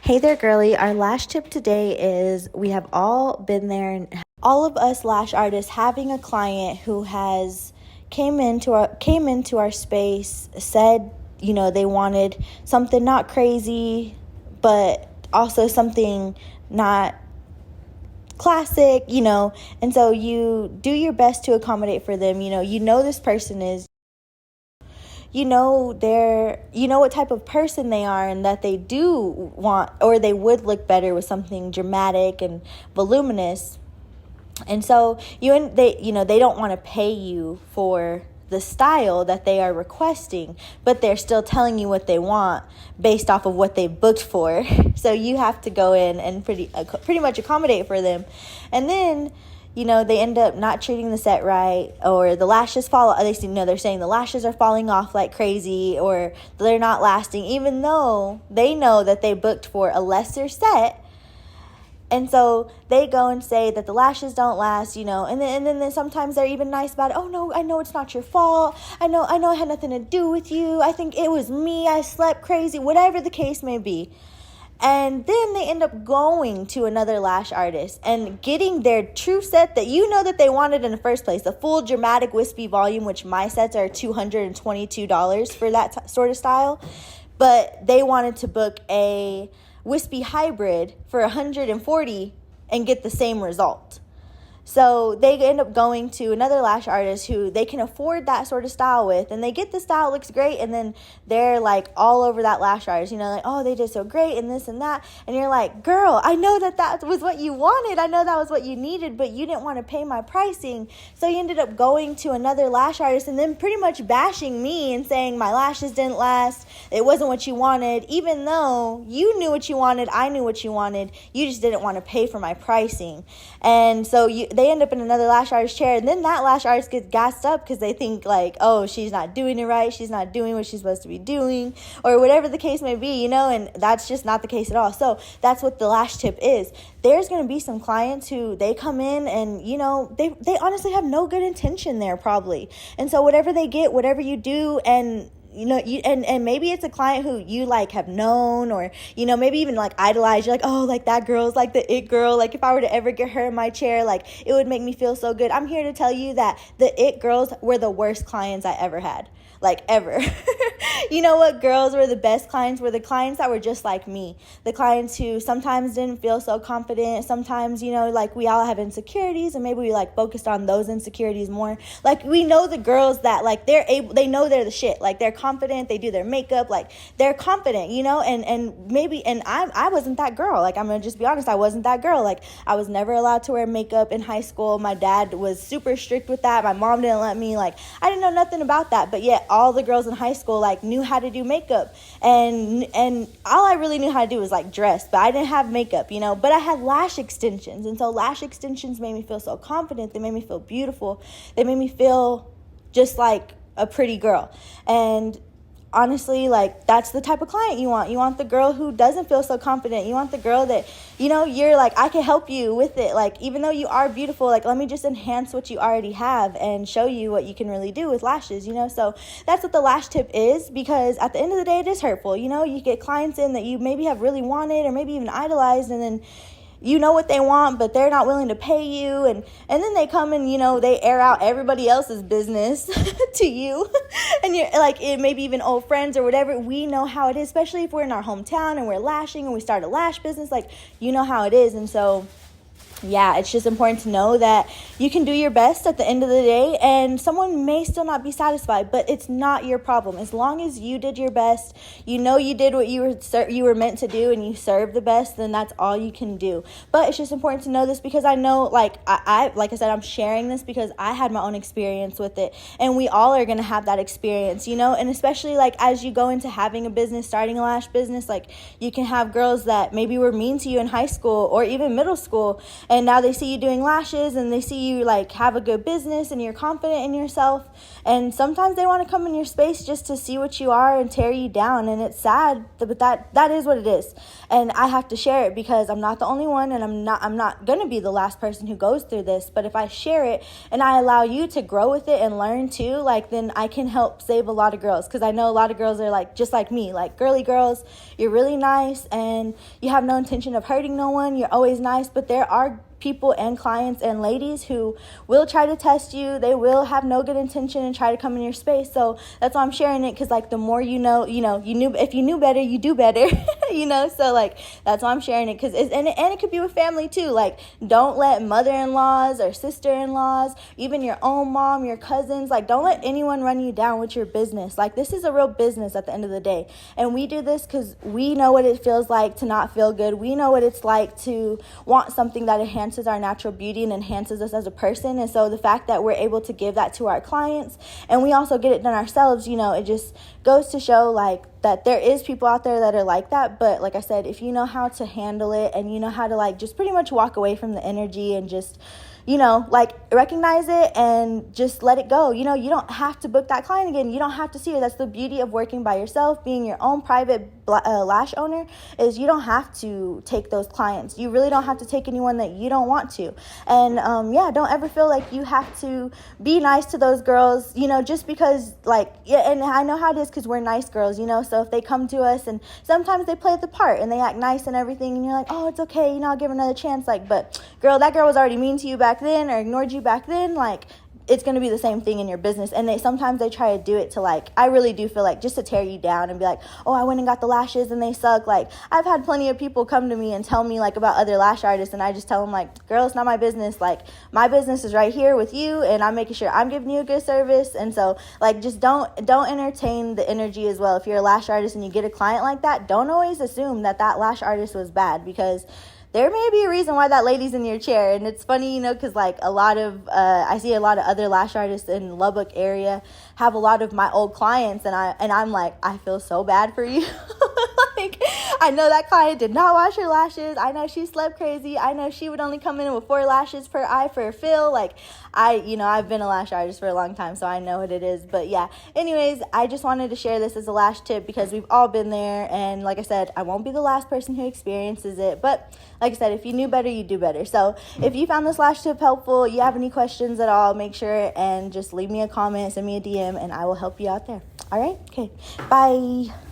Hey there, girly. Our lash tip today is we have all been there, and all of us lash artists having a client who has came into our space, said, they wanted something not crazy, but also something not classic, and so you do your best to accommodate for them. This person is what type of person they are, and that they do want, or they would look better with something dramatic and voluminous. And so they don't want to pay you for the style that they are requesting, but they're still telling you what they want based off of what they booked for. So you have to go in and pretty much accommodate for them. And then they end up not treating the set right, or the lashes fall. They're saying the lashes are falling off like crazy, or they're not lasting, even though they know that they booked for a lesser set. And so they go and say that the lashes don't last, and then sometimes they're even nice about it. Oh no, I know it's not your fault. I know it had nothing to do with you. I think it was me. I slept crazy, whatever the case may be. And then they end up going to another lash artist and getting their true set that that they wanted in the first place. The full dramatic wispy volume, which my sets are $222 for that sort of style. But they wanted to book a wispy hybrid for $140 and get the same result. So they end up going to another lash artist who they can afford that sort of style with, and they get the style, looks great, and then they're like all over that lash artist, like, oh, they did so great and this and that. And you're like, girl, I know that was what you wanted. I know that was what you needed, but you didn't want to pay my pricing. So you ended up going to another lash artist and then pretty much bashing me and saying my lashes didn't last. It wasn't what you wanted, even though you knew what you wanted. I knew what you wanted. You just didn't want to pay for my pricing. And so they end up in another lash artist chair, and then that lash artist gets gassed up because they think like, oh, she's not doing it right, she's not doing what she's supposed to be doing, or whatever the case may be, and that's just not the case at all. So that's what the lash tip is. There's going to be some clients who they come in and they honestly have no good intention there probably, and so whatever they get, whatever you do, and and maybe it's a client who you like have known, or maybe even like idolize. You're like, oh, like that girl's like the it girl. Like if I were to ever get her in my chair, like it would make me feel so good. I'm here to tell you that the it girls were the worst clients I ever had. Like ever. You know what girls were the best clients? Were the clients that were just like me. The clients who sometimes didn't feel so confident. Sometimes, like we all have insecurities, and maybe we like focused on those insecurities more. Like we know the girls that like they know they're the shit. Like they're confident, they do their makeup, like they're confident, and I wasn't that girl. Like I'm gonna just be honest, I wasn't that girl. Like I was never allowed to wear makeup in high school. My dad was super strict with that. My mom didn't let me. Like I didn't know nothing about that, but yet all the girls in high school like knew how to do makeup, and all I really knew how to do was like dress, but I didn't have makeup, but I had lash extensions, and so lash extensions made me feel so confident. They made me feel beautiful. They made me feel just like a pretty girl. And honestly, like that's the type of client you want. You want the girl who doesn't feel so confident. You want the girl that you're like, I can help you with it. Like even though you are beautiful, like let me just enhance what you already have and show you what you can really do with lashes. So that's what the lash tip is, because at the end of the day it is hurtful. You get clients in that you maybe have really wanted or maybe even idolized, and then what they want, but they're not willing to pay you, and then they come and they air out everybody else's business to you, and you're like, it maybe even old friends or whatever. We know how it is, especially if we're in our hometown and we're lashing and we start a lash business. Like how it is. And so yeah, it's just important to know that you can do your best at the end of the day, and someone may still not be satisfied, but it's not your problem. As long as you did your best, you did what you were meant to do, and you served the best, then that's all you can do. But it's just important to know this, because I know, like I said, I'm sharing this because I had my own experience with it, and we all are going to have that experience, and especially like as you go into having a business, starting a lash business, like you can have girls that maybe were mean to you in high school or even middle school, and now they see you doing lashes and they see you like have a good business and you're confident in yourself, and sometimes they want to come in your space just to see what you are and tear you down, and it's sad, but that is what it is. And I have to share it because I'm not the only one, and I'm not going to be the last person who goes through this. But if I share it and I allow you to grow with it and learn too, like, then I can help save a lot of girls, because I know a lot of girls are like just like me, like girly girls. You're really nice and you have no intention of hurting no one. You're always nice, but there are people and clients and ladies who will try to test you. They will have no good intention and try to come in your space. So that's why I'm sharing it, because like the more you know, if you knew better, you do better. So like that's why I'm sharing it, because and it could be with family too. Like, don't let mother-in-laws or sister-in-laws, even your own mom, your cousins, like don't let anyone run you down with your business. Like, this is a real business at the end of the day, and we do this because we know what it feels like to not feel good. We know what it's like to want something that enhances our natural beauty and enhances us as a person. And so the fact that we're able to give that to our clients, and we also get it done ourselves, it just goes to show like that there is people out there that are like that. But like I said, if you know how to handle it and you know how to like just pretty much walk away from the energy and just like recognize it and just let it go. You don't have to book that client again. You don't have to see her. That's the beauty of working by yourself, being your own private lash owner, is you don't have to take those clients. You really don't have to take anyone that you don't want to. And don't ever feel like you have to be nice to those girls, just because and I know how it is, because we're nice girls, so if they come to us and sometimes they play the part and they act nice and everything, and you're like, oh, it's okay, I'll give her another chance. Like, but girl, that girl was already mean to you back then or ignored you back then. Like, it's going to be the same thing in your business. And sometimes they try to do it to like, I really do feel like just to tear you down and be like, oh, I went and got the lashes and they suck. Like, I've had plenty of people come to me and tell me like about other lash artists, and I just tell them like, girl, it's not my business. Like, my business is right here with you, and I'm making sure I'm giving you a good service. And so like, just don't entertain the energy as well. If you're a lash artist and you get a client like that, don't always assume that lash artist was bad, because there may be a reason why that lady's in your chair. And it's funny, because like a lot of, I see a lot of other lash artists in Lubbock area have a lot of my old clients, and I'm like, I feel so bad for you. Like, I know that client did not wash her lashes. I know she slept crazy. I know she would only come in with 4 lashes per eye for a fill. Like, I've been a lash artist for a long time, so I know what it is. But yeah, anyways, I just wanted to share this as a lash tip, because we've all been there. And like I said, I won't be the last person who experiences it. But like I said, if you knew better, you do better. So if you found this lash tip helpful, you have any questions at all, make sure and just leave me a comment, send me a DM, and I will help you out there. All right? Okay. Bye.